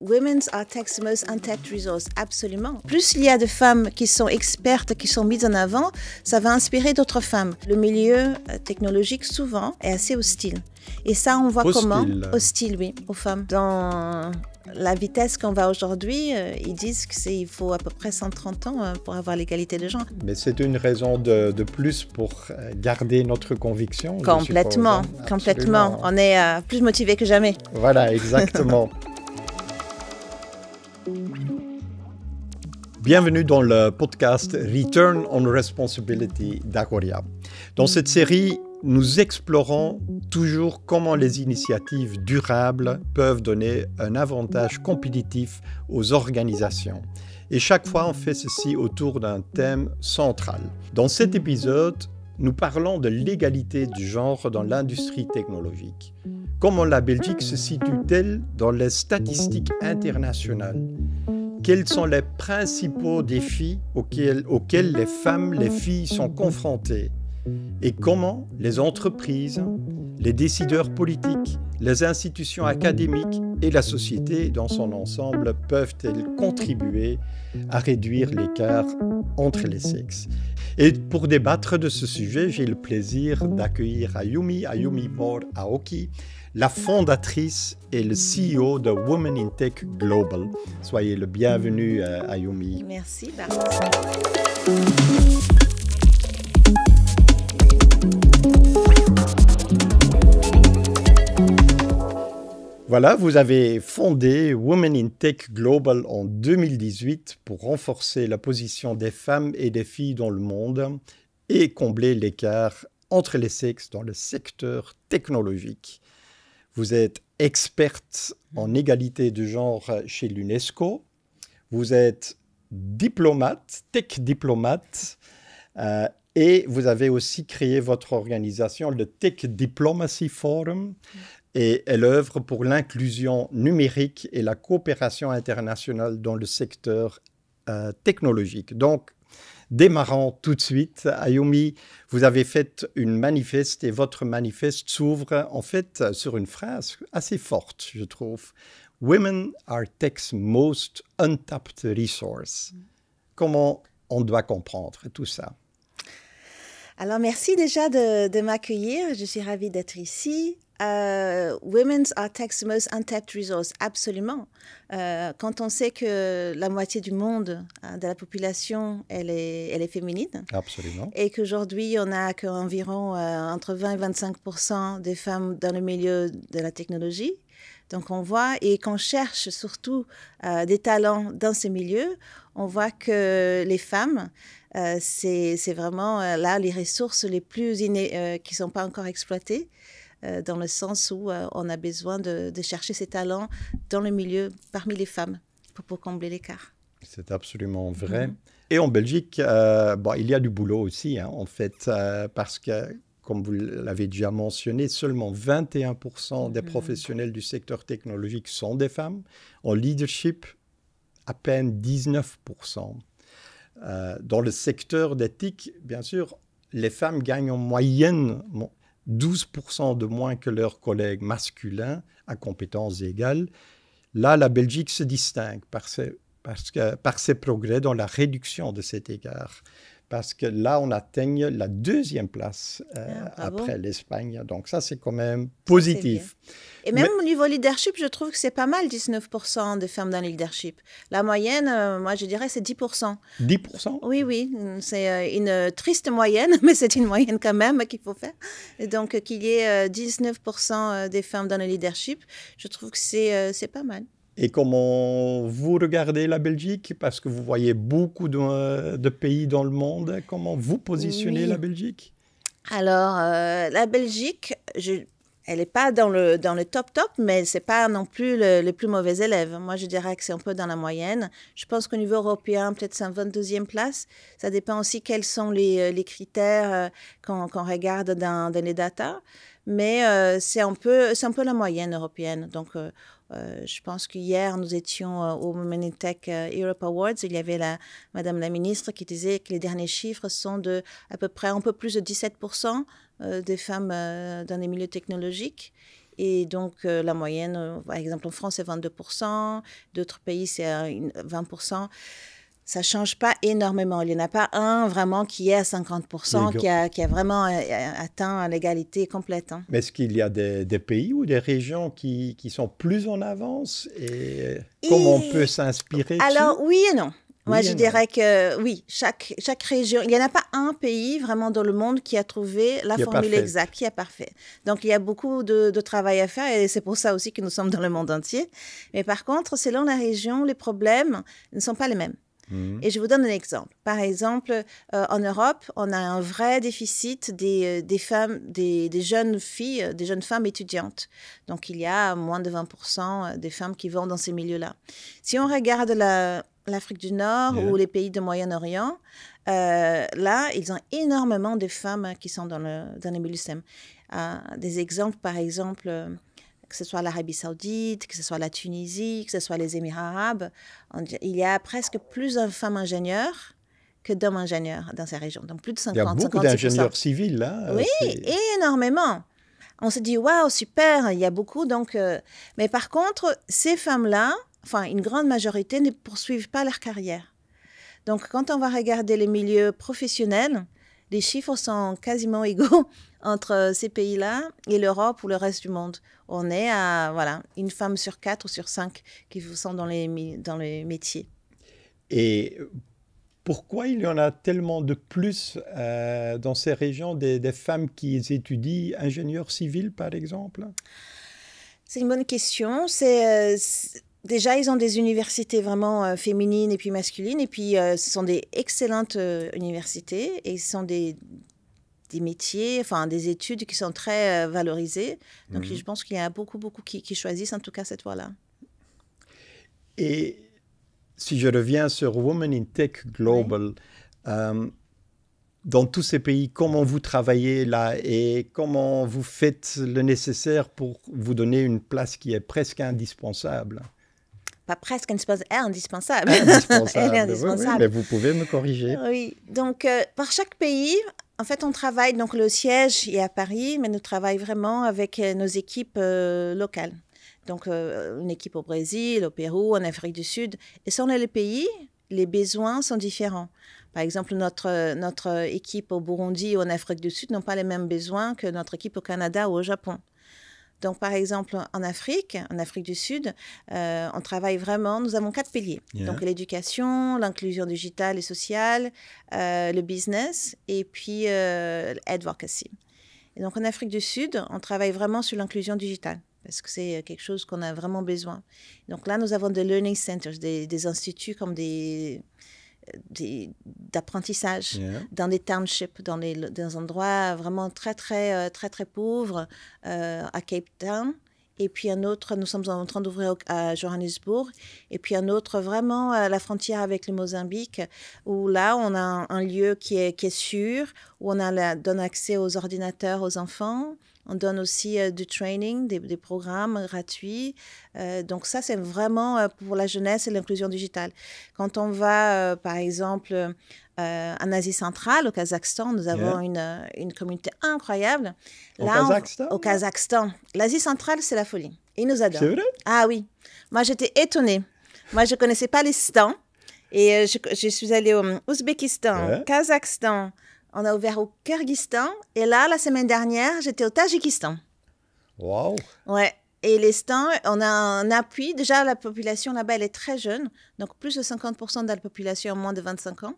Women's are tech's most untapped resource, absolument. Plus il y a de femmes qui sont expertes, qui sont mises en avant, ça va inspirer d'autres femmes. Le milieu technologique, souvent, est assez hostile. Et ça, on voit comment hostile, oui, aux femmes. Dans la vitesse qu'on va aujourd'hui, ils disent qu'il faut à peu près 130 ans pour avoir l'égalité de genre. Mais c'est une raison de plus pour garder notre conviction. Complètement, complètement. On est plus motivés que jamais. Voilà, exactement. Bienvenue dans le podcast Return on Responsibility d'Agoria. Dans cette série, nous explorons toujours comment les initiatives durables peuvent donner un avantage compétitif aux organisations. Et chaque fois, on fait ceci autour d'un thème central. Dans cet épisode, nous parlons de l'égalité du genre dans l'industrie technologique. Comment la Belgique se situe-t-elle dans les statistiques internationales ? Quels sont les principaux défis auxquels les femmes, les filles sont confrontées ? Et comment les entreprises, les décideurs politiques, les institutions académiques et la société dans son ensemble peuvent-elles contribuer à réduire l'écart entre les sexes ? Et pour débattre de ce sujet, j'ai le plaisir d'accueillir Ayumi Moore Aoki, la fondatrice et le CEO de Women in Tech Global. Soyez le bienvenu, Ayumi. Merci, Voilà, vous avez fondé Women in Tech Global en 2018 pour renforcer la position des femmes et des filles dans le monde et combler l'écart entre les sexes dans le secteur technologique. Vous êtes experte en égalité de genre chez l'UNESCO. Vous êtes diplomate, tech diplomate, et vous avez aussi créé votre organisation, le Tech Diplomacy Forum, et elle œuvre pour l'inclusion numérique et la coopération internationale dans le secteur technologique. Donc, démarrons tout de suite. Ayumi, vous avez fait une manifeste et votre manifeste s'ouvre en fait sur une phrase assez forte, je trouve. Women are tech's most untapped resource. Comment on doit comprendre tout ça? Alors, merci déjà de m'accueillir. Je suis ravie d'être ici. Women's are tech's most untapped resource, absolument. Quand on sait que la moitié du monde, de la population, elle est féminine. Absolument. Et qu'aujourd'hui, on n'a qu'environ entre 20 et 25% des femmes dans le milieu de la technologie. Donc, on voit, et qu'on cherche surtout des talents dans ces milieux, on voit que les femmes, c'est vraiment là les ressources les plus qui ne sont pas encore exploitées. Dans le sens où on a besoin de chercher ces talents dans le milieu, parmi les femmes, pour combler l'écart. C'est absolument vrai. Et en Belgique, il y a du boulot aussi, hein, en fait, parce que, comme vous l'avez déjà mentionné, seulement 21% des professionnels du secteur technologique sont des femmes. En leadership, à peine 19%. Dans le secteur des TIC, bien sûr, les femmes gagnent en moyenne 12% de moins que leurs collègues masculins à compétences égales. Là, la Belgique se distingue par ses progrès dans la réduction de cet écart. Parce que là, on atteigne la deuxième place après l'Espagne. Donc ça, c'est quand même positif. Et même au niveau leadership, je trouve que c'est pas mal, 19% de femmes dans le leadership. La moyenne, moi, je dirais, c'est 10%. 10%? Oui. C'est une triste moyenne, mais c'est une moyenne quand même qu'il faut faire. Et donc, qu'il y ait 19% des femmes dans le leadership, je trouve que c'est pas mal. Et comment vous regardez la Belgique? Parce que vous voyez beaucoup de pays dans le monde. Comment vous positionnez la Belgique? Alors, la Belgique, elle n'est pas dans le top, mais ce n'est pas non plus le plus mauvais élève. Moi, je dirais que c'est un peu dans la moyenne. Je pense qu'au niveau européen, peut-être c'est en 22e place. Ça dépend aussi quels sont les critères qu'on regarde dans les datas. Mais c'est un peu la moyenne européenne. Donc, je pense qu'hier, nous étions au Women in Tech Europe Awards. Il y avait Madame la ministre qui disait que les derniers chiffres sont de à peu près un peu plus de 17% des femmes dans les milieux technologiques. Et donc, la moyenne, par exemple, en France, c'est 22%. D'autres pays, c'est 20%. Ça ne change pas énormément. Il n'y en a pas un vraiment qui est à 50%, qui a vraiment atteint l'égalité complète. Hein. Mais est-ce qu'il y a des pays ou des régions qui sont plus en avance et comment on peut s'inspirer Alors, dessus? oui et non. Moi, Oui je et dirais que oui, chaque région, il n'y en a pas un pays vraiment dans le monde qui a trouvé la formule exacte, qui est parfaite. Donc, il y a beaucoup de travail à faire et c'est pour ça aussi que nous sommes dans le monde entier. Mais par contre, selon la région, les problèmes ne sont pas les mêmes. Et je vous donne un exemple. Par exemple, en Europe, on a un vrai déficit des femmes, des jeunes filles, des jeunes femmes étudiantes. Donc, il y a moins de 20% des femmes qui vont dans ces milieux-là. Si on regarde l'Afrique du Nord ou les pays de Moyen-Orient, là, ils ont énormément de femmes qui sont dans les milieux STEM. Des exemples, par exemple, que ce soit l'Arabie Saoudite, que ce soit la Tunisie, que ce soit les Émirats arabes, il y a presque plus de femmes ingénieures que d'hommes ingénieurs dans ces régions. Donc plus de 50%. Il y a beaucoup d'ingénieurs civils là. Oui, énormément. On se dit, waouh, super, il y a beaucoup. Donc, mais par contre, ces femmes-là, enfin, une grande majorité ne poursuivent pas leur carrière. Donc, quand on va regarder les milieux professionnels, les chiffres sont quasiment égaux entre ces pays-là et l'Europe ou le reste du monde. On est à une femme sur 4 ou sur 5 qui sont dans les métiers. Et pourquoi il y en a tellement de plus dans ces régions des femmes qui étudient ingénieurs civils, par exemple? C'est une bonne question. Déjà, ils ont des universités vraiment féminines et puis masculines. Et puis, ce sont des excellentes universités. Et ce sont des métiers, enfin des études qui sont très valorisées. Donc, je pense qu'il y a beaucoup qui choisissent en tout cas cette voie-là. Et si je reviens sur Women in Tech Global, dans tous ces pays, comment vous travaillez là et comment vous faites le nécessaire pour vous donner une place qui est presque indispensable? Pas presque indispensable. Indispensable. Elle est indispensable. Oui, mais vous pouvez me corriger. Oui, donc par chaque pays, en fait, on travaille, donc le siège est à Paris, mais nous travaillons vraiment avec nos équipes locales. Donc, une équipe au Brésil, au Pérou, en Afrique du Sud. Et selon les pays, les besoins sont différents. Par exemple, notre équipe au Burundi ou en Afrique du Sud n'ont pas les mêmes besoins que notre équipe au Canada ou au Japon. Donc, par exemple, en Afrique du Sud, on travaille vraiment, nous avons 4 piliers. Donc, l'éducation, l'inclusion digitale et sociale, le business et puis l'advocacy. Et donc, en Afrique du Sud, on travaille vraiment sur l'inclusion digitale parce que c'est quelque chose qu'on a vraiment besoin. Donc là, nous avons des learning centers, des instituts comme d'apprentissage dans des townships, dans des endroits vraiment très pauvres à Cape Town. Et puis un autre, nous sommes en train d'ouvrir à Johannesburg. Et puis un autre vraiment à la frontière avec le Mozambique, où là, on a un lieu qui est sûr, où on donne accès aux ordinateurs aux enfants. On donne aussi du training, des programmes gratuits. Donc ça, c'est vraiment pour la jeunesse et l'inclusion digitale. Quand on va, par exemple, en Asie centrale, au Kazakhstan, nous avons une communauté incroyable. Au Kazakhstan. L'Asie centrale, c'est la folie. Ils nous adorent. C'est vrai? Ah oui. Moi, j'étais étonnée. Moi, je ne connaissais pas les stans. Et je suis allée au Ouzbékistan, Kazakhstan. On a ouvert au Kyrgyzstan. Et là, la semaine dernière, j'étais au Tadjikistan. Wow! Ouais. Et les stands, on a un appui. Déjà, la population là-bas, elle est très jeune. Donc, plus de 50% de la population a moins de 25 ans.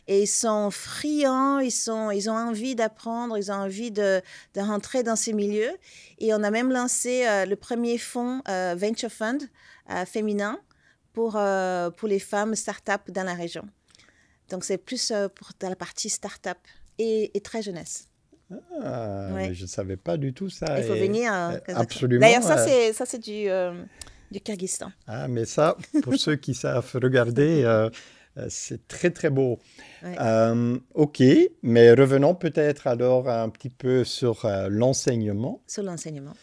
Et ils sont friands, ils ont envie d'apprendre, ils ont envie de rentrer dans ces milieux. Et on a même lancé le premier fonds Venture Fund féminin pour les femmes start-up dans la région. Donc, c'est plus dans la partie start-up et très jeunesse. Mais je ne savais pas du tout ça. Il faut venir. Absolument. D'ailleurs, ça c'est du Kyrgyzstan. Ah, mais ça, pour ceux qui savent regarder, c'est très, très beau. Ouais. OK, mais revenons peut-être alors un petit peu sur l'enseignement. Sur l'enseignement.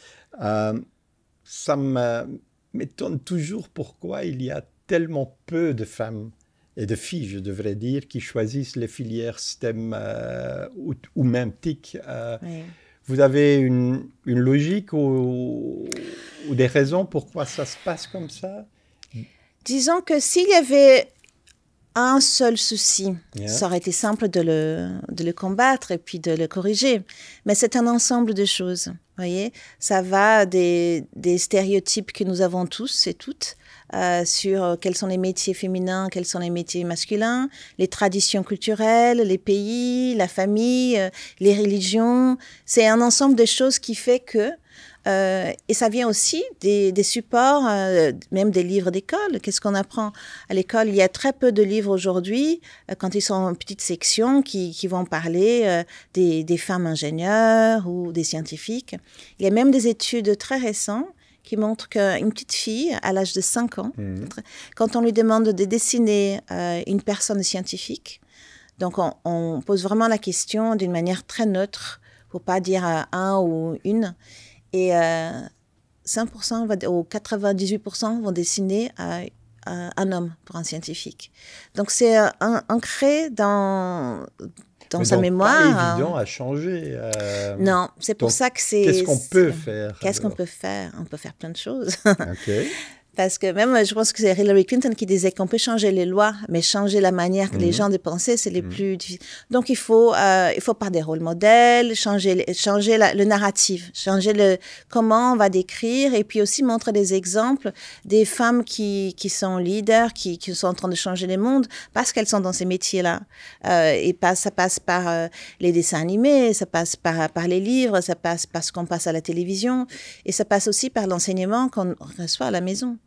Ça m'étonne toujours pourquoi il y a tellement peu de femmes et de filles, je devrais dire, qui choisissent les filières STEM ou même TIC. Oui. Vous avez une logique ou des raisons pourquoi ça se passe comme ça? Disons que s'il y avait un seul souci, Yeah. ça aurait été simple de le combattre et puis de le corriger. Mais c'est un ensemble de choses, voyez. Ça va des stéréotypes que nous avons tous et toutes sur quels sont les métiers féminins, quels sont les métiers masculins, les traditions culturelles, les pays, la famille, les religions. C'est un ensemble de choses qui fait que et ça vient aussi des supports, même des livres d'école. Qu'est-ce qu'on apprend à l'école? Il y a très peu de livres aujourd'hui, quand ils sont en petite section, qui vont parler des femmes ingénieures ou des scientifiques. Il y a même des études très récentes qui montrent qu'une petite fille, à l'âge de 5 ans, quand on lui demande de dessiner une personne scientifique, donc on pose vraiment la question d'une manière très neutre, pour pas dire un ou une. Et 5% ou 98% vont dessiner un homme pour un scientifique. Donc, c'est ancré dans sa mémoire. C'est pas évident à changer. Non, c'est pour ça que c'est... Qu'est-ce qu'on peut faire? Qu'est-ce qu'on peut faire? On peut faire plein de choses. OK. Parce que même, je pense que c'est Hillary Clinton qui disait qu'on peut changer les lois, mais changer la manière que les gens de penser, c'est les plus difficiles. Donc, il faut par des rôles modèles, changer le narratif, changer comment on va décrire, et puis aussi montrer des exemples des femmes qui sont leaders, qui sont en train de changer le monde, parce qu'elles sont dans ces métiers-là. Ça passe par les dessins animés, ça passe par les livres, ça passe par ce qu'on passe à la télévision, et ça passe aussi par l'enseignement qu'on reçoit à la maison.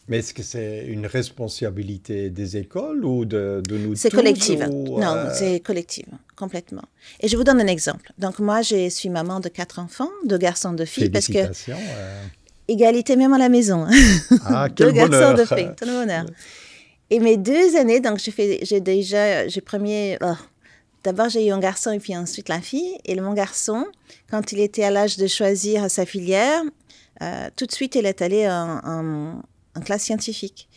Mais est-ce que c'est une responsabilité des écoles ou de nous tous? C'est collectif. Non, c'est collectif, complètement. Et je vous donne un exemple. Donc, moi, je suis maman de 4 enfants, 2 garçons, 2 filles. Félicitations. Parce que égalité même à la maison. Ah, quel 2 garçons, bonheur. 2 filles, tout le bonheur. Et mes 2 aînés, donc d'abord, j'ai eu un garçon et puis ensuite la fille. Et mon garçon, quand il était à l'âge de choisir sa filière, tout de suite, il est allé en classe scientifique.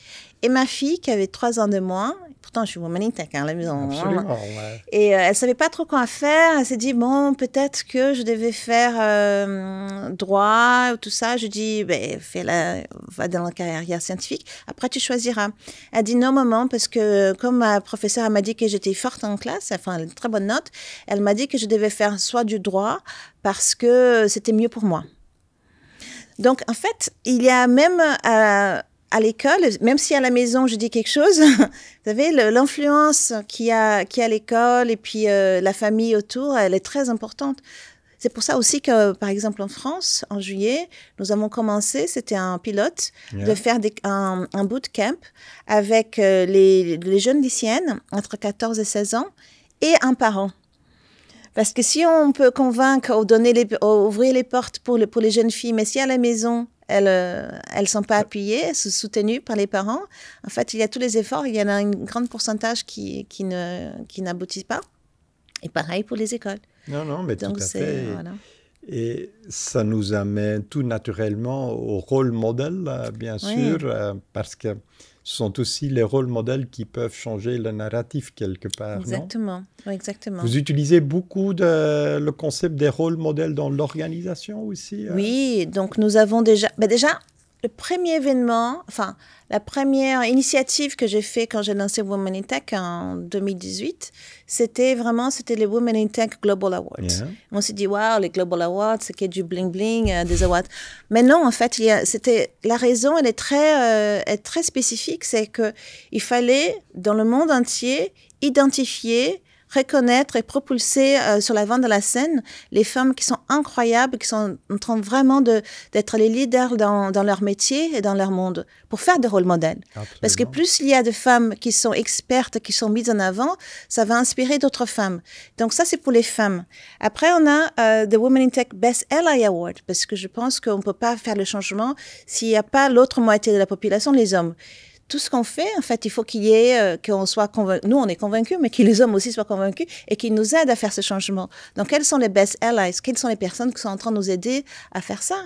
Et ma fille, qui avait 3 ans de moins, pourtant je suis woman tech à la maison. Absolument, ouais. Et elle ne savait pas trop quoi faire. Elle s'est dit, bon, peut-être que je devais faire droit ou tout ça. Je dis, va dans la carrière scientifique. Après, tu choisiras. Elle dit, non, maman, parce que comme ma professeure m'a dit que j'étais forte en classe, enfin, une très bonne note, elle m'a dit que je devais faire soit du droit parce que c'était mieux pour moi. Donc, en fait, il y a même à l'école, même si à la maison, je dis quelque chose, vous savez, l'influence qu'il y a à l'école et puis la famille autour, elle est très importante. C'est pour ça aussi que, par exemple, en France, en juillet, nous avons commencé, c'était un pilote, de faire un bootcamp avec les jeunes lycéennes entre 14 et 16 ans et un parent. Parce que si on peut convaincre ou ouvrir les portes pour les jeunes filles, mais si à la maison, elles ne sont pas appuyées, soutenues par les parents, en fait, il y a tous les efforts, il y en a un grand pourcentage qui n'aboutit pas. Et pareil pour les écoles. Non, mais donc tout à fait. Voilà. Et ça nous amène tout naturellement au rôle modèle, bien sûr, parce que ce sont aussi les rôles modèles qui peuvent changer le narratif quelque part, Exactement. non? Oui, exactement. Vous utilisez beaucoup le concept des rôles modèles dans l'organisation aussi? Oui, donc nous avons déjà le premier événement, enfin, la première initiative que j'ai fait quand j'ai lancé Women in Tech en 2018, c'était les Women in Tech Global Awards. Yeah. On s'est dit, waouh, les Global Awards, c'est qu'il y a du bling-bling, des awards. Mais non, en fait, la raison, elle est très spécifique, c'est qu'il fallait, dans le monde entier, identifier, reconnaître et propulser sur l'avant de la scène les femmes qui sont incroyables, qui sont en train vraiment d'être les leaders dans leur métier et dans leur monde, pour faire des rôles modèles. Absolument. Parce que plus il y a de femmes qui sont expertes, qui sont mises en avant, ça va inspirer d'autres femmes. Donc ça, c'est pour les femmes. Après, on a The Women in Tech Best Ally Award, parce que je pense qu'on ne peut pas faire le changement s'il n'y a pas l'autre moitié de la population, les hommes. Tout ce qu'on fait, en fait, il faut qu'il y ait, qu'on soit convaincus. Nous, on est convaincus, mais que les hommes aussi soient convaincus et qu'ils nous aident à faire ce changement. Donc, quels sont les best allies? Quelles sont les personnes qui sont en train de nous aider à faire ça?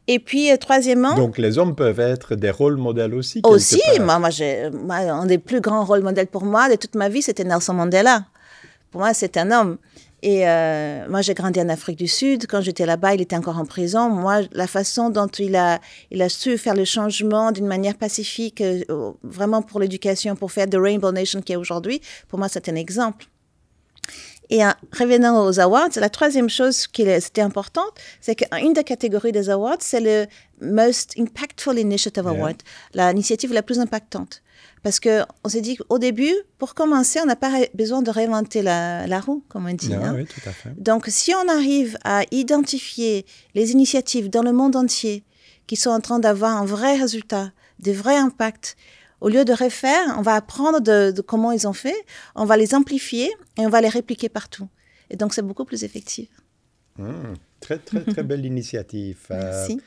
Et puis, troisièmement... Donc, les hommes peuvent être des rôles modèles aussi? Aussi, moi, un des plus grands rôles modèles pour moi de toute ma vie, c'était Nelson Mandela. Pour moi, c'est un homme. Et moi, j'ai grandi en Afrique du Sud. Quand j'étais là-bas, il était encore en prison. Moi, la façon dont il a su faire le changement d'une manière pacifique, vraiment pour l'éducation, pour faire The Rainbow Nation qui est aujourd'hui, pour moi, c'est un exemple. Et revenant aux awards, la troisième chose qui était importante, c'est qu'une des catégories des awards, c'est le Most Impactful Initiative Award, l'initiative la plus impactante. Parce qu'on s'est dit qu'au début, pour commencer, on n'a pas besoin de réinventer la roue, comme on dit. Non, oui, tout à fait. Donc, si on arrive à identifier les initiatives dans le monde entier qui sont en train d'avoir un vrai résultat, des vrais impacts, au lieu de refaire, on va apprendre de comment ils ont fait, on va les amplifier et on va les répliquer partout. Et donc, c'est beaucoup plus effectif. Très, très, très belle initiative. Merci.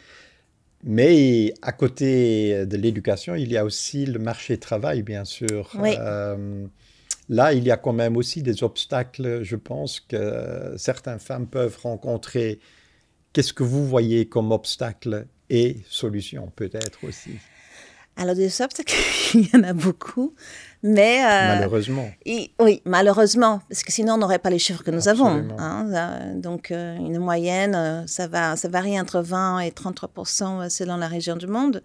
Mais à côté de l'éducation, il y a aussi le marché du travail, bien sûr. Oui. Là, il y a quand même aussi des obstacles, je pense, que certaines femmes peuvent rencontrer. Qu'est-ce que vous voyez comme obstacles et solutions, peut-être aussi? Alors, des obstacles, il y en a beaucoup, mais... malheureusement. Oui, malheureusement, parce que sinon, on n'aurait pas les chiffres que nous Absolument. avons. Donc, une moyenne, ça varie entre 20 et 33% selon la région du monde.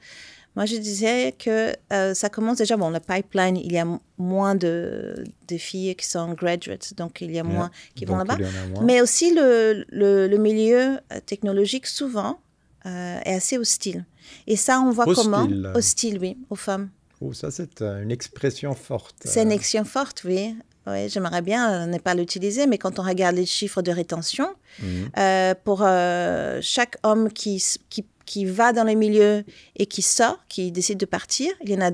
Moi, je disais que ça commence déjà, le pipeline, il y a moins de filles qui sont graduates, donc il y a moins qui vont là-bas. Mais aussi, le milieu technologique, souvent, est assez hostile. Et ça, on voit comment? Hostile, oui, aux femmes. Oh, ça, c'est une expression forte. C'est une expression forte, oui. Oui, j'aimerais bien ne pas l'utiliser, mais quand on regarde les chiffres de rétention, pour chaque homme qui va dans le milieu et qui sort, qui décide de partir, il y en a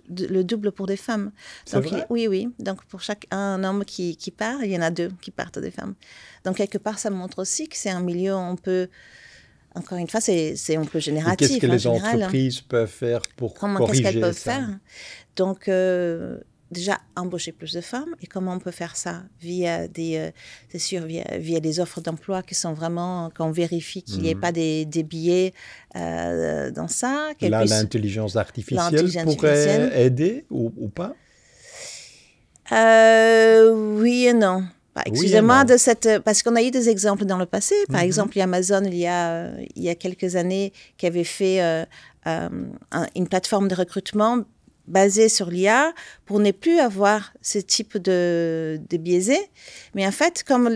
le double pour des femmes. C'est vrai? Oui. Donc, pour un homme qui part, il y en a 2 qui partent des femmes. Donc, quelque part, ça montre aussi que c'est un milieu où on peut... Encore une fois, c'est un peu génératif. Qu'est-ce que les entreprises peuvent faire pour corriger ça? Qu'est-ce qu'elles peuvent faire? Donc, déjà, embaucher plus de femmes. Et comment on peut faire ça? Via via des offres d'emploi qui sont vraiment... qu'on vérifie qu'il n'y ait pas des billets dans ça. Là, l'intelligence artificielle pourrait aider ou pas? Oui et non. Excusez-moi parce qu'on a eu des exemples dans le passé. Par exemple, Amazon, il y a quelques années, qui avait fait une plateforme de recrutement basée sur l'IA pour ne plus avoir ce type de biaisé. Mais en fait, comme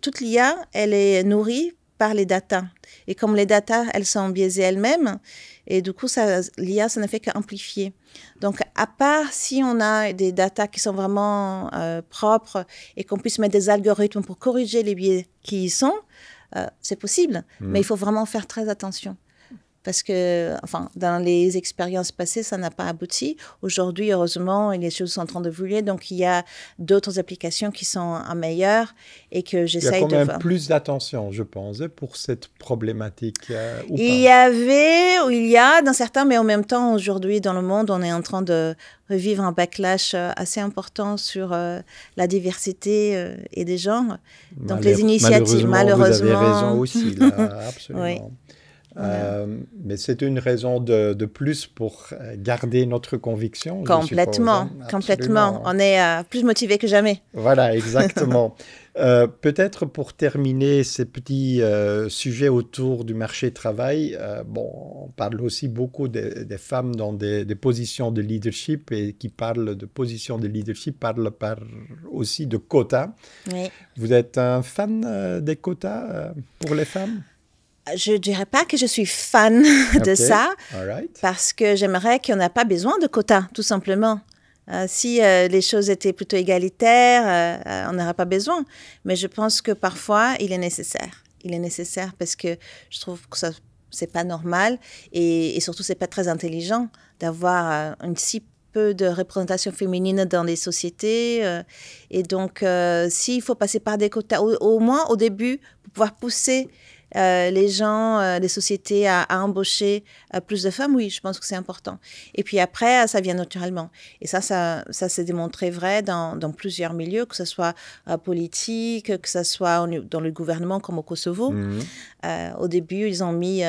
toute l'IA, elle est nourrie par les datas. Et comme les datas, elles sont biaisées elles-mêmes, et du coup, l'IA, ça ne fait qu'amplifier. Donc, à part si on a des datas qui sont vraiment propres et qu'on puisse mettre des algorithmes pour corriger les biais qui y sont, c'est possible. Mais il faut vraiment faire très attention. Parce que, dans les expériences passées, ça n'a pas abouti. Aujourd'hui, heureusement, les choses sont en train de d'évoluer. Donc, il y a d'autres applications qui sont meilleures et que j'essaye de voir. Il y a quand même plus d'attention, je pense, pour cette problématique. Il y a dans certains, mais en même temps, aujourd'hui, dans le monde, on est en train de revivre un backlash assez important sur la diversité et des genres. Donc, les initiatives, malheureusement... Vous avez raison aussi, là, absolument. Oui. Mais c'est une raison de plus pour garder notre conviction. Complètement. On est plus motivés que jamais. Voilà, exactement. Peut-être pour terminer ces petits sujets autour du marché du travail, on parle aussi beaucoup des femmes dans des positions de leadership et qui parlent de positions de leadership parlent aussi de quotas. Oui. Vous êtes un fan des quotas pour les femmes? Je ne dirais pas que je suis fan de ça, parce que j'aimerais qu'on n'a pas besoin de quotas, tout simplement. Si les choses étaient plutôt égalitaires, on n'aurait pas besoin. Mais je pense que parfois, il est nécessaire. Il est nécessaire parce que je trouve que ça, c'est pas normal et surtout, c'est pas très intelligent d'avoir une si peu de représentation féminine dans les sociétés. Et donc, s'il faut passer par des quotas, au moins au début, pour pouvoir pousser les gens, les sociétés à embaucher plus de femmes, oui, je pense que c'est important. Et puis après, ça vient naturellement. Et ça s'est démontré vrai dans plusieurs milieux, que ce soit politique, que ce soit dans le gouvernement comme au Kosovo. Au début, ils ont mis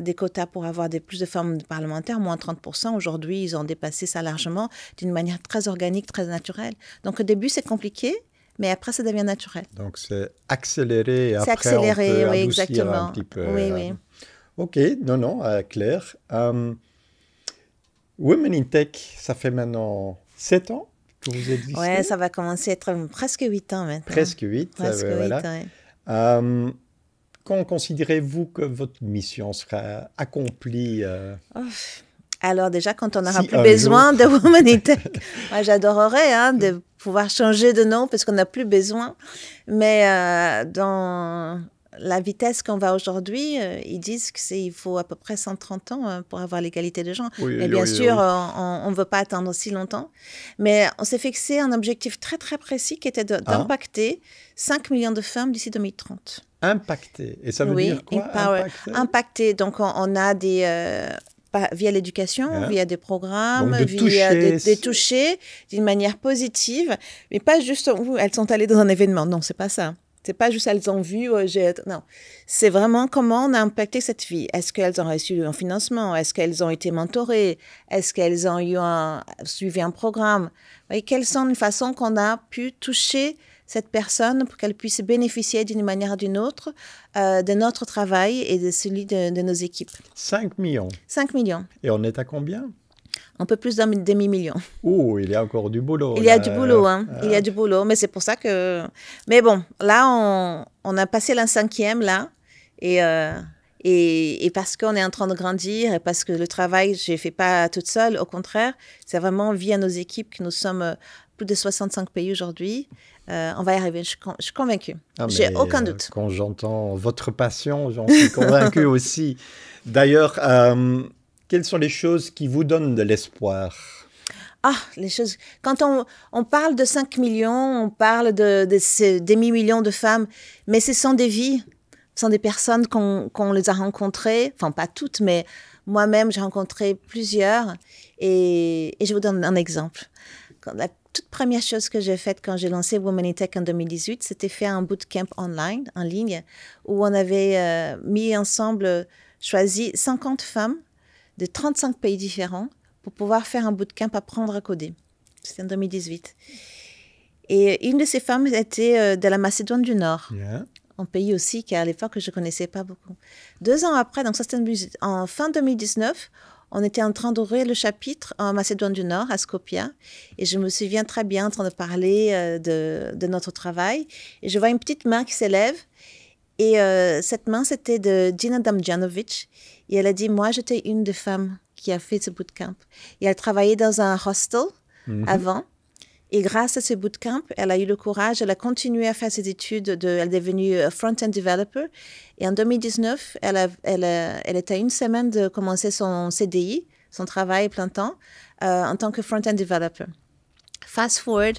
des quotas pour avoir plus de femmes parlementaires, moins 30%. Aujourd'hui, ils ont dépassé ça largement d'une manière très organique, très naturelle. Donc au début, c'est compliqué. mais après, ça devient naturel. Donc, c'est accéléré et après, accéléré, on peut oui, adoucir exactement. un petit peu. Oui. OK, non, clair. Women in Tech, ça fait maintenant 7 ans que vous existez? Ouais, ça va commencer à être presque 8 ans maintenant. Presque 8. Presque 8, voilà. ouais. Quand considérez-vous que votre mission sera accomplie Alors déjà, quand on n'aura si plus un besoin jour... de Women in Tech, moi j'adorerais de pouvoir changer de nom parce qu'on n'a plus besoin. Mais dans la vitesse qu'on va aujourd'hui, ils disent qu'il faut à peu près 130 ans pour avoir l'égalité des genres. Oui, Mais bien sûr, oui. on ne veut pas attendre si longtemps. Mais on s'est fixé un objectif très, très précis qui était d'impacter 5 millions de femmes d'ici 2030. Impacter. Et ça veut dire quoi, impacter. Donc, on a des... via l'éducation, via des programmes, donc de toucher d'une manière positive, mais pas juste elles sont allées dans un événement. Non, c'est pas ça. C'est pas juste elles ont vu, non. C'est vraiment comment on a impacté cette vie. Est-ce qu'elles ont reçu un financement? Est-ce qu'elles ont été mentorées? Est-ce qu'elles ont suivi un programme? Et quelles sont les façons qu'on a pu toucher cette personne pour qu'elle puisse bénéficier d'une manière ou d'une autre de notre travail et de celui de nos équipes. 5 millions. 5 millions. Et on est à combien? Un peu plus d'un demi-million. Oh, il y a encore du boulot. Il y a du boulot, il y a du boulot, mais c'est pour ça que... Mais bon, là, on a passé la 5e, là, et parce qu'on est en train de grandir, et parce que le travail, je ne fais pas toute seule, au contraire, c'est vraiment via nos équipes que nous sommes plus de 65 pays aujourd'hui. On va y arriver, je suis convaincue. J'ai aucun doute. Quand j'entends votre passion, j'en suis convaincue aussi. D'ailleurs, quelles sont les choses qui vous donnent de l'espoir? Les choses... Quand on parle de 5 millions, on parle de ces demi-millions de femmes, mais ce sont des vies, ce sont des personnes qu'on les a rencontrées, enfin pas toutes, mais moi-même, j'ai rencontré plusieurs, et je vous donne un exemple. La toute première chose que j'ai faite quand j'ai lancé Women in Tech en 2018, c'était faire un bootcamp en ligne, où on avait mis ensemble, choisi 50 femmes de 35 pays différents pour pouvoir faire un bootcamp apprendre à coder. C'était en 2018. Et une de ces femmes était de la Macédoine du Nord, un pays aussi qu'à l'époque je ne connaissais pas beaucoup. 2 ans après, donc ça c'était en fin 2019, on était en train d'ouvrir le chapitre en Macédoine du Nord, à Skopje, et je me souviens très bien en train de parler de notre travail, et je vois une petite main qui s'élève, et cette main c'était de Gina Damjanovic, et elle a dit, moi j'étais une des femmes qui a fait ce bootcamp. Et elle travaillait dans un hostel avant. Et grâce à ce bootcamp, elle a eu le courage, elle a continué à faire ses études, elle est devenue front-end developer. Et en 2019, elle était à 1 semaine de commencer son CDI, son travail plein temps, en tant que front-end developer. Fast forward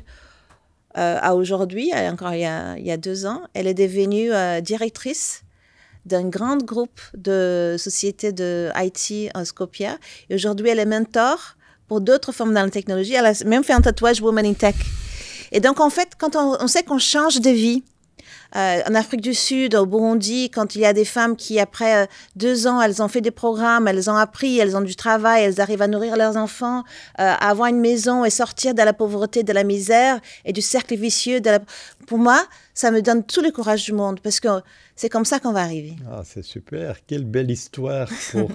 à aujourd'hui, encore il y a 2 ans, elle est devenue directrice d'un grand groupe de sociétés de IT en Skopje. Et aujourd'hui, elle est mentor pour d'autres femmes dans la technologie. Elle a même fait un tatouage Women in Tech. Et donc, en fait, quand on sait qu'on change de vie, en Afrique du Sud, au Burundi, quand il y a des femmes qui, après 2 ans, elles ont fait des programmes, elles ont appris, elles ont du travail, elles arrivent à nourrir leurs enfants, à avoir une maison et sortir de la pauvreté, de la misère et du cercle vicieux. Pour moi, ça me donne tout le courage du monde parce que c'est comme ça qu'on va arriver. C'est super. Quelle belle histoire pour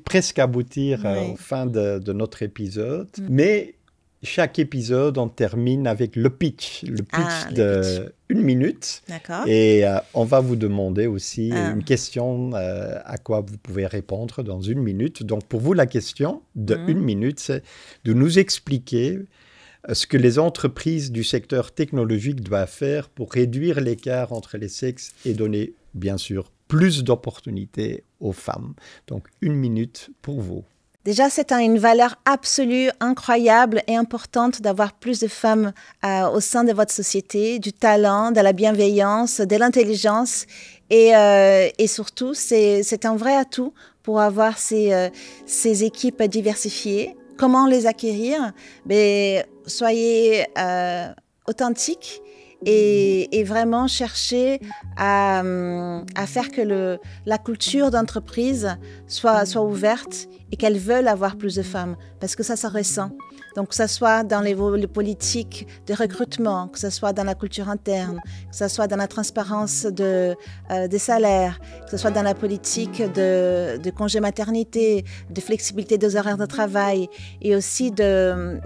presque aboutir aux fins de notre épisode. Mais chaque épisode, on termine avec le pitch. Le pitch de 1 minute. D'accord. Et on va vous demander aussi une question à quoi vous pouvez répondre dans 1 minute. Donc, pour vous, la question de 1 minute, c'est de nous expliquer ce que les entreprises du secteur technologique doivent faire pour réduire l'écart entre les sexes et donner, bien sûr, plus d'opportunités aux femmes. Donc, 1 minute pour vous. Déjà, c'est une valeur absolue, incroyable et importante d'avoir plus de femmes au sein de votre société, du talent, de la bienveillance, de l'intelligence et surtout, c'est un vrai atout pour avoir ces équipes diversifiées. Comment les acquérir? Soyez authentiques et vraiment chercher à faire que la culture d'entreprise soit ouverte et qu'elles veulent avoir plus de femmes, parce que ça ressent. Donc, que ce soit dans les politiques de recrutement, que ce soit dans la culture interne, que ce soit dans la transparence des salaires, que ce soit dans la politique de congé maternité, de flexibilité des horaires de travail et aussi de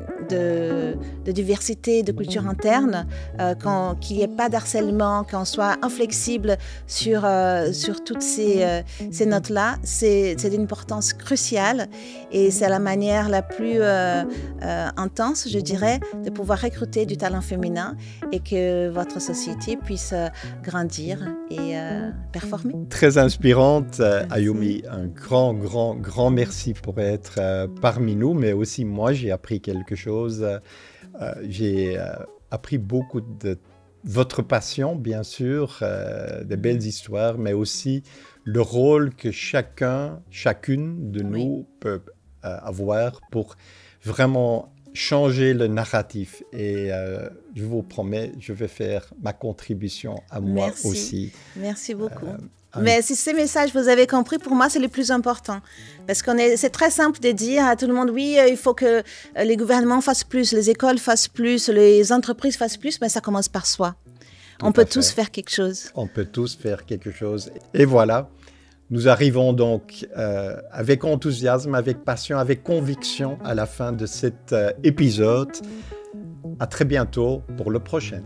diversité de culture interne, qu'il n'y ait pas d'harcèlement, qu'on soit inflexible sur toutes ces notes-là, c'est d'une importance cruciale et c'est la manière la plus intense, je dirais, de pouvoir recruter du talent féminin et que votre société puisse grandir et performer. Très inspirante, Ayumi. Un grand merci pour être parmi nous, mais aussi moi, j'ai appris quelque chose. J'ai appris beaucoup de votre passion, bien sûr, des belles histoires, mais aussi le rôle que chacune de nous peut avoir pour vraiment changer le narratif. Et je vous promets, je vais faire ma contribution à moi aussi. Merci beaucoup. Mais si ces messages, vous avez compris, pour moi, c'est le plus important. Parce c'est très simple de dire à tout le monde, oui, il faut que les gouvernements fassent plus, les écoles fassent plus, les entreprises fassent plus, mais ça commence par soi. On peut tous faire quelque chose. On peut tous faire quelque chose. Et voilà, nous arrivons donc avec enthousiasme, avec passion, avec conviction à la fin de cet épisode. À très bientôt pour le prochain.